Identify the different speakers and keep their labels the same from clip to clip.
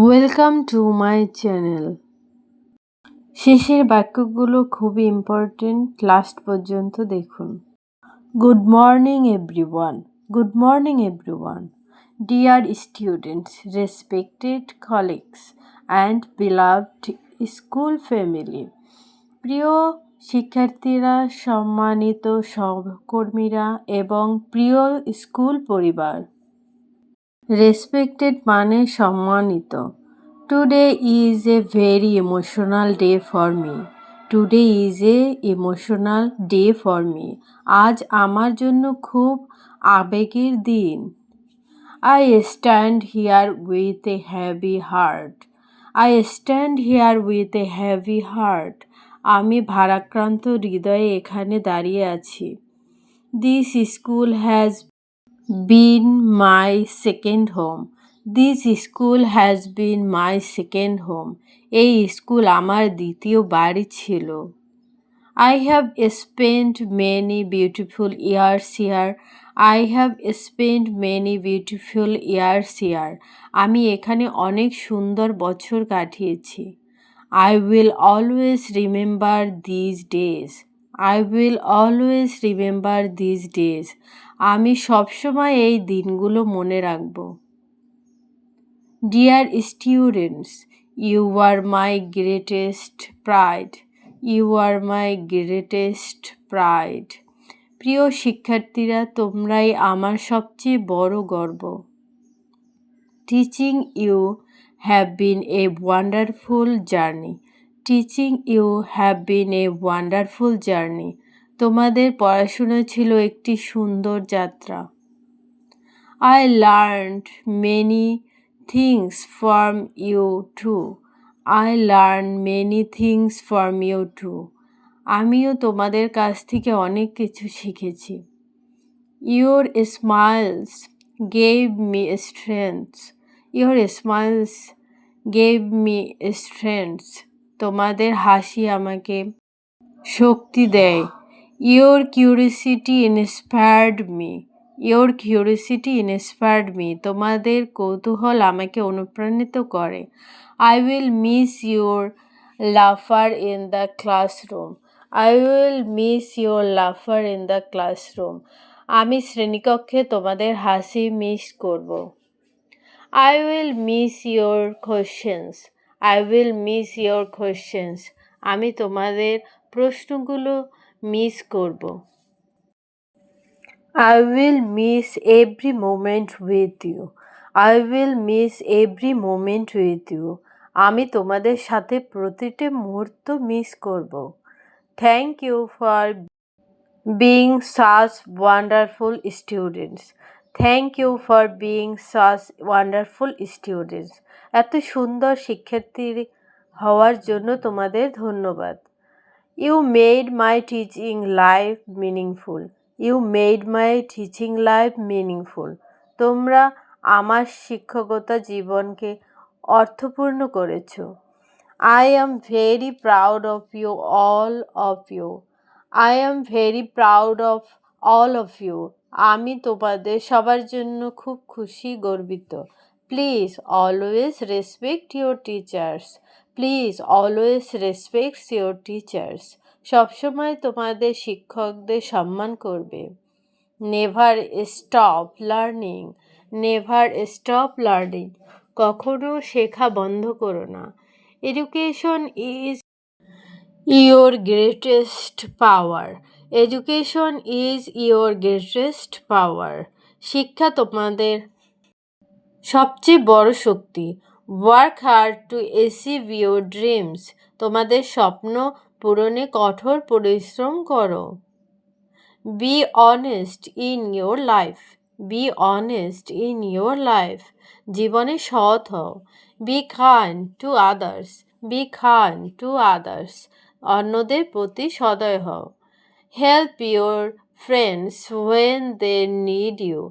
Speaker 1: Welcome to my channel. শেষের বাক্যগুলো খুবই ইম্পর্টেন্ট, লাস্ট পর্যন্ত দেখুন। Good morning everyone. Good morning everyone. Dear students, respected colleagues and beloved school family. প্রিয় শিক্ষার্থীরা, সম্মানিত সহকর্মীরা এবং প্রিয় স্কুল পরিবার। রেসপেক্টেড মানে সম্মানিত। Today is a very emotional day for me. Today is a emotional day for me. আজ আমার জন্য খুব আবেগের দিন। I stand here with a heavy heart. I stand here with a heavy heart. আমি ভারাক্রান্ত হৃদয়ে এখানে দাঁড়িয়ে আছি। This school has been my second home. This school has been my second home. এই স্কুল আমার দ্বিতীয় বাড়ি ছিল। I have spent many beautiful years here. I have spent many beautiful years here. আমি এখানে অনেক সুন্দর বছর কাটিয়েছি। I will always remember these days. I will always remember these days. আমি সবসময় এই দিনগুলো মনে রাখব। Dear students, you are my greatest pride. You are my greatest pride. প্রিয় শিক্ষার্থীরা, তোমরাই আমার সবচেয়ে বড় গর্ব। Teaching you have been a wonderful journey. Teaching you have been a wonderful journey. তোমাদের পড়াশোনা ছিল একটি সুন্দর যাত্রা। I learned many things from you too. I learned many things from you too. আমিও তোমাদের কাছ থেকে অনেক কিছু শিখেছি। Your smiles gave me strength. Your smiles gave me strength. তোমাদের হাসি আমাকে শক্তি দেয়। Your curiosity inspired me. Your curiosity inspired me. তোমাদের কৌতূহল আমাকে অনুপ্রাণিত করে। I will miss your laughter in the classroom. I will miss your laughter in the classroom. আমি শ্রেণীকক্ষে তোমাদের হাসি মিস করব। I will miss your questions. I will miss your questions. আমি তোমাদের প্রশ্নগুলো মিস করব। I will miss every moment with you. I will miss every moment with you. আমি তোমাদের সাথে প্রতিটি মুহূর্ত মিস করব। Thank you for being such wonderful students. Thank you for being such wonderful students. এত সুন্দর শিক্ষার্থী হওয়ার জন্য তোমাদের ধন্যবাদ। You made my teaching life meaningful. You made my teaching life meaningful. তোমরা আমার শিক্ষকতা জীবনকে অর্থপূর্ণ করেছো। I am very proud of you, all of you. I am very proud of all of you. আমি তোমাদের সবার জন্য খুব খুশি, গর্বিত। Please always respect your teachers. Please always respect your teachers. সবসময় তোমাদের শিক্ষকদের সম্মান করবে। Never stop learning. Never stop learning. কখনো শেখা বন্ধ করো না। Education is your greatest power. Education is your greatest power. শিক্ষা তোমাদের সবচেয়ে বড় শক্তি। Work hard to achieve your dreams. তোমাদের স্বপ্ন পূরণে কঠোর পরিশ্রম করো। Be honest in your life. Be honest in your life. জীবনে সৎ হও। Be kind to others. Be kind to others. অন্যদের প্রতি সদয় হও। Help your friends when they need you.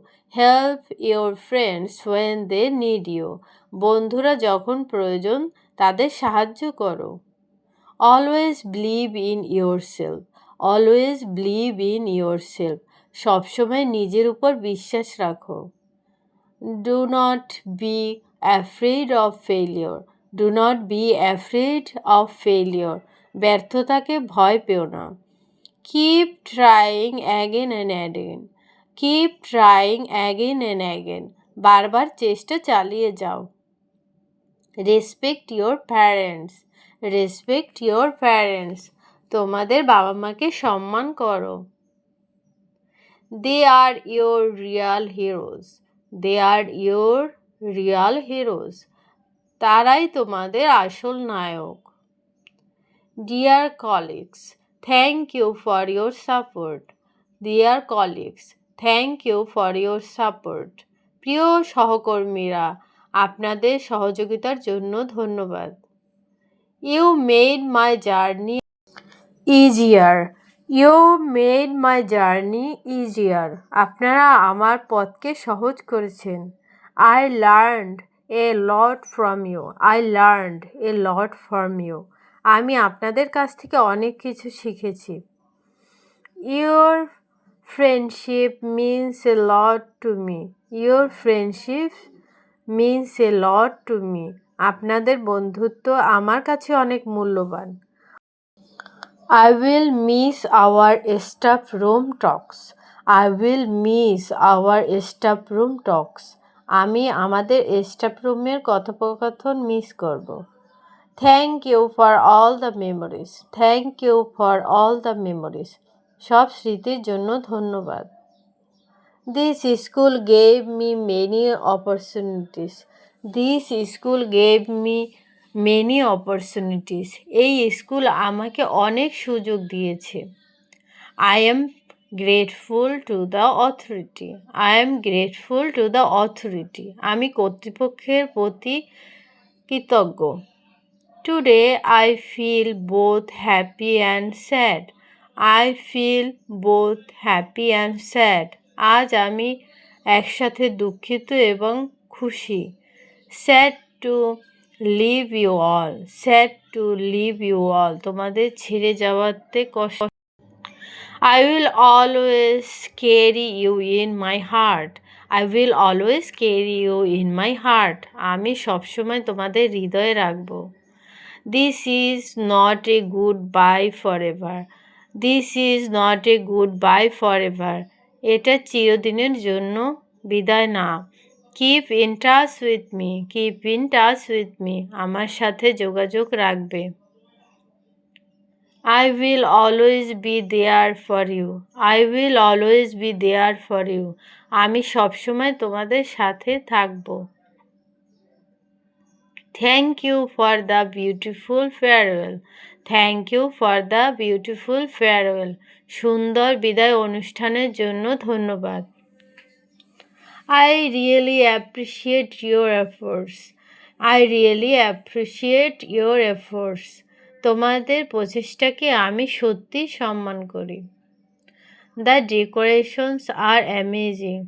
Speaker 1: Help your friends when they need you. বন্ধুরা যখন প্রয়োজন তাদের সাহায্য করো। Always believe in yourself. Always believe in yourself. সবসময় নিজের উপর বিশ্বাস রাখো। Do not be afraid of failure. Do not be afraid of failure. ব্যর্থতাকে ভয় পেও না। Keep trying again and again. Keep trying again and again. বারবার চেষ্টা চালিয়ে যাও। Respect your parents. Respect your parents. তোমাদের বাবা মাকে সম্মান করো। They are your real heroes. They are your real heroes. তারাই তোমাদের আসল নায়ক। Dear colleagues, thank you for your support. Dear colleagues, thank you for your support. প্রিয় সহকর্মীরা, আপনাদের সহযোগিতার জন্য ধন্যবাদ। You made my journey easier. You made my journey easier. আপনারা আমার পথকে সহজ করেছেন। I learned a lot from you. I learned a lot from you. আমি আপনাদের কাছ থেকে অনেক কিছু শিখেছি। Your friendship means a lot to me. Your friendship means a lot to me. আপনাদের বন্ধুত্ব আমার কাছে অনেক মূল্যবান। I will miss our staff room talks. I will miss our staff room talks. আমি আমাদের স্টাফ রুমের কথোপকথন মিস করব। Thank you for all the memories. Thank you for all the memories. সব স্মৃতির জন্য ধন্যবাদ। This school gave me many opportunities. This school gave me many opportunities. এই স্কুল আমাকে অনেক সুযোগ দিয়েছে। I am grateful to the authority. I am grateful to the authority. আমি কর্তৃপক্ষের প্রতি কৃতজ্ঞ। Today I feel both happy and sad. I feel both happy and sad. আজ আমি একসাথে দুঃখিত এবং খুশি। Sad to leave you all. Sad to leave you all. তোমাদের ছেড়ে যাওয়াতে কষ্ট। I will always carry you in my heart. I will always carry you in my heart. আমি সবসময় তোমাদের হৃদয়ে রাখবো। This is not a goodbye forever. This is not a goodbye forever. এটা চিরদিনের জন্য বিদায় না। Keep in touch with me. Keep in touch with me. আমার সাথে যোগাযোগ রাখবে। I will always be there for you. I will always be there for you. আমি সবসময় তোমাদের সাথে থাকব। Thank you for the beautiful farewell. Thank you for the beautiful farewell. সুন্দর বিদায় অনুষ্ঠানের জন্য ধন্যবাদ। I really appreciate your efforts. I really appreciate your efforts. তোমাদের প্রচেষ্টাকে আমি সত্যি সম্মান করি। The decorations are amazing.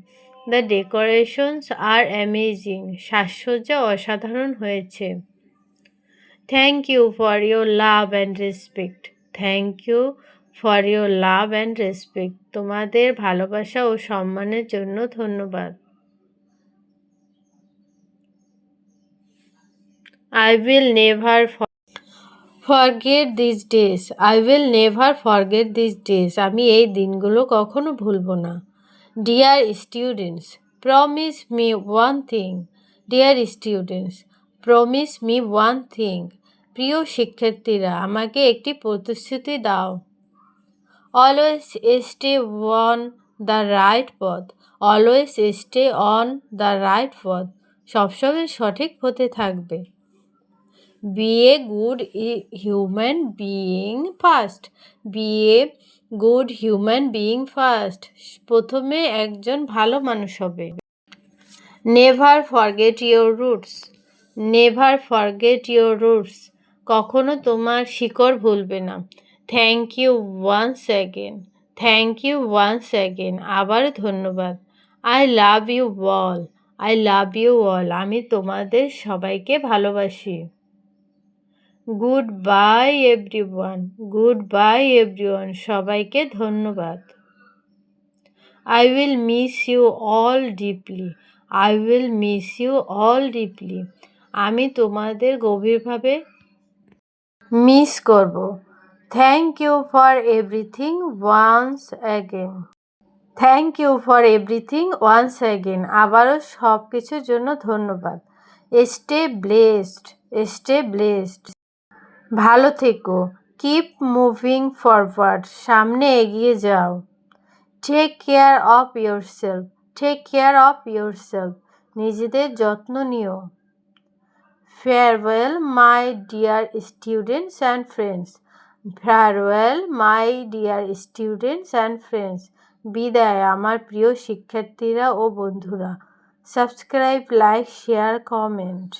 Speaker 1: The decorations are amazing. সাজসজ্জা অসাধারণ হয়েছে। Thank you for your love and respect. Thank you for your love and respect. তোমাদের ভালোবাসা ও সম্মানের জন্য ধন্যবাদ। I will never forget these days. I will never forget these days. আমি এই দিনগুলো কখনো ভুলবো না। Dear students, promise me one thing. Dear students, promise me one thing. প্রিয় শিক্ষার্থীরা, আমাকে একটি প্রতিশ্রুতি দাও। Always stay on the right path. Always stay on the right path. সবসময় সঠিক পথে থাকবে। Be a good human being first. Be a good human being first. প্রথমে একজন ভালো মানুষ হবে। Never forget your roots. Never forget your roots. কখনো তোমার শিকড় ভুলবে না। Thank you once again. Thank you once again. আবার ধন্যবাদ। I love you all. I love you all. আমি তোমাদের সবাইকে ভালোবাসি। Goodbye everyone. Goodbye everyone. সবাইকে ধন্যবাদ। I will miss you all deeply. I will miss you all deeply. আমি তোমাদের গভীরভাবে মিস করব। Thank you for everything once again. Thank you for everything once again. আবারও সব কিছুর জন্য ধন্যবাদ। Stay blessed. Stay blessed. ভালো থেকো। Keep moving forward. সামনে এগিয়ে যাও। Take care of yourself. Take care of yourself. নিজেদের যত্ন নিও। Farewell my dear students and friends. Farewell my dear students and friends. বিদায় আমার প্রিয় শিক্ষার্থীরা ও বন্ধুরা। Subscribe, like, share, comment.